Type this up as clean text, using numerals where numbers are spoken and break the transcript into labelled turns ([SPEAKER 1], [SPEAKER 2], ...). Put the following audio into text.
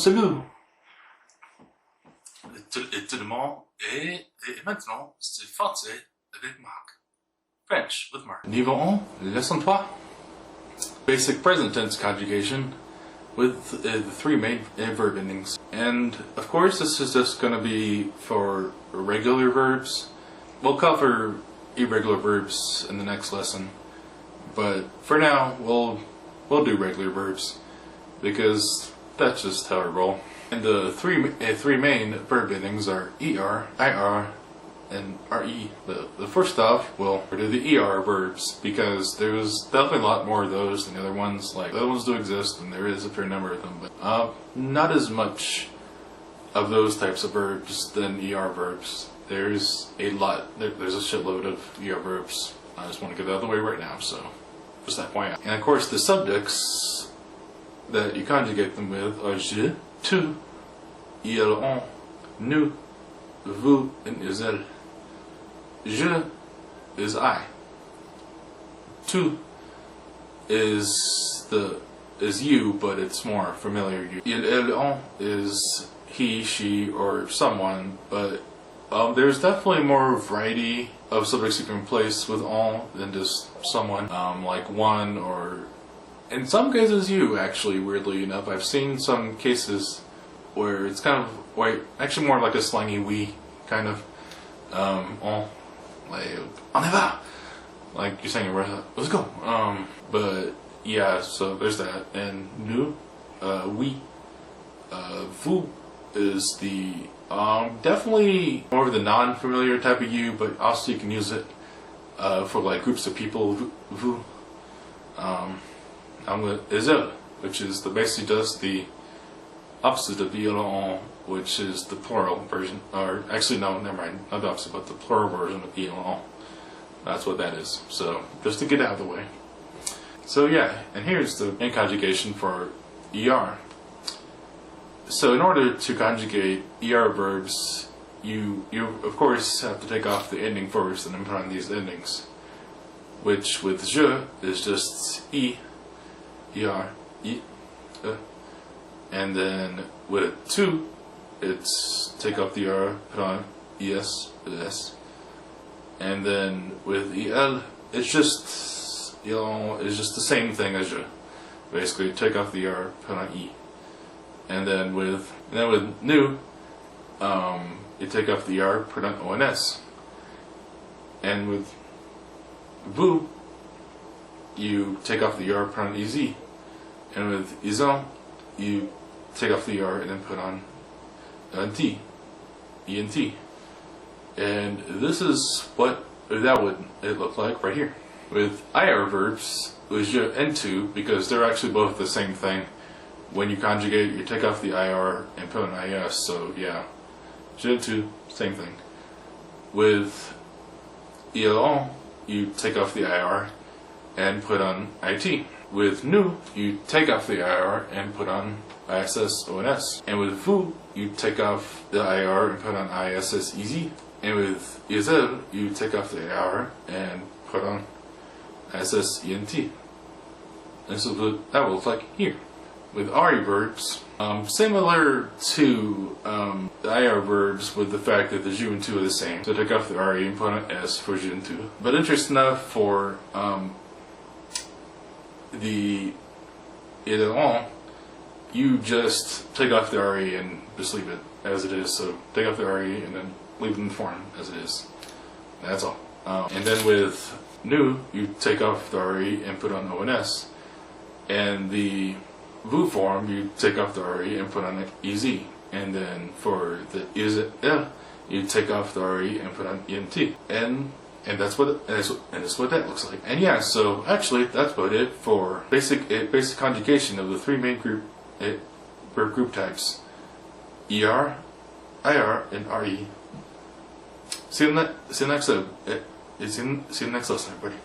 [SPEAKER 1] salut. Et tout le monde. Et maintenant, c'est français avec Marc. French with Mark. Niveau 1, Leçon 3. Basic present tense conjugation with the three main verb endings. And of course, this is just going to be for regular verbs. We'll cover irregular verbs in the next lesson, but for now, we'll do regular verbs because that's just how I roll. And the three main verb endings are er, ir, and re. The first off, we'll do the er verbs because there's definitely a lot more of those than the other ones. Like, the other ones do exist, and there is a fair number of them, but not as much of those types of verbs than er verbs. There's a lot. There's a shitload of er verbs. I just want to get that out of the way right now, so just that point out. And of course, the subjects that you conjugate them with are je, tu, il, on, nous, vous, and elle. Je is I. Tu is you, but it's more familiar. Il, elle, on is he, she, or someone, but there's definitely more variety of subjects you can replace with on than just someone. Like one, or in some cases you, actually, weirdly enough. I've seen some cases where it's kind of, actually more like a slangy we, kind of. On, like, on y va! Like you're saying, let's go! But yeah, so there's that. And nous, oui, vous is the, definitely more of the non-familiar type of you, but also you can use it, for like groups of people, vous. Is elle, which is basically just the opposite of il, on, which is the plural version, or actually no, never mind, not the opposite, but the plural version of il, on. That's what that is. So, just to get out of the way. So yeah, and here's the main conjugation for er. So in order to conjugate er verbs, you of course have to take off the ending first and then put on these endings, which with je is just I, er, I, and then with tu, it's take off the er, put on es, es, and then with el, it's just, it's just the same thing as je. Basically, take off the er, put on I. And then with nous, you take off the er, put on ons. And with vous, you take off the er, put on ez. And with ils ont, you take off the er and then put on ent, ent. And this is what that would look like right here. With ir verbs, with je and tu, because they're actually both the same thing. When you conjugate, you take off the ir and put on is, so yeah. Je and tu, same thing. With il, on, you take off the ir and put on it. With nous, you take off the ir and put on iss, ons. And with vous, you take off the ir and put on iss, ez. And with elle, you take off the ir and put on iss, ent. And so that will look like here. With re verbs, similar to the ir verbs, with the fact that the je and tu are the same. So take off the re and put on s for je and tu. But interesting enough for the il, on, you just take off the re and just leave it as it is. So take off the re and then leave it in the form as it is. That's all. And then with nous, you take off the re and put on ons. And the vous form, you take off the re and put on ez. And then for the is el, you take off the re and put on ent. And that's what that's what that looks like. And yeah, so actually that's about it for basic conjugation of the three main verb group types: er, ir, and re. See you next lesson, everybody.